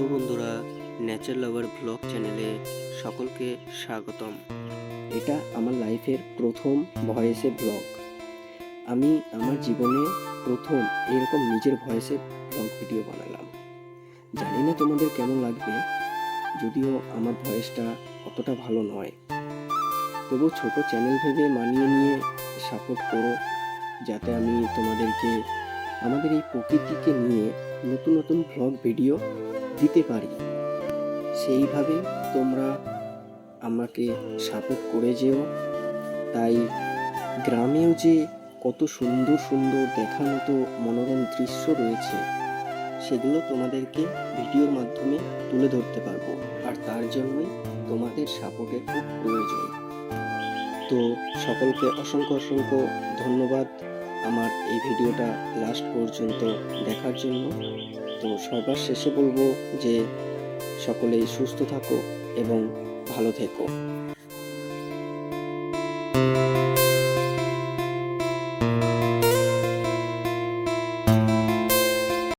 Hello বন্ধুরা, nature লাভার blog চ্যানেলে সকলকে স্বাগতম। এটা আমার লাইফের প্রথম ভয়েসে ব্লগ। আমি আমার জীবনে প্রথম এরকম নিজের ভয়েসে ব্লগ ভিডিও বানালাম। জানি না তোমাদের কেমন লাগবে, যদিও আমার ভয়েসটা অতটা ভালো নয়। তবু ছোট চ্যানেল ভেবে মানিয়ে নিয়ে সাপোর্ট করো, যাতে আমি তোমাদেরকে আমাদের এই প্রকৃতিকে নিয়ে নতুন নতুন ব্লগ ভিডিও দিতে পারি। সেইভাবে তোমরা আমাকে সাপোর্ট করে যেও। তাই গ্রামেও যে কত সুন্দর সুন্দর দেখার মতো মনোরম দৃশ্য রয়েছে, সেগুলো তোমাদেরকে ভিডিওর মাধ্যমে তুলে ধরতে পারবো। আর তার জন্যই তোমাদের সাপোর্টের খুব প্রয়োজন। তো সকলকে অসংখ্য অসংখ্য ধন্যবাদ আমার এই ভিডিওটা লাস্ট পর্যন্ত দেখার জন্য। তো সবার শেষে বলবো যে সকলেই সুস্থ থাকো এবং ভালো থেকো।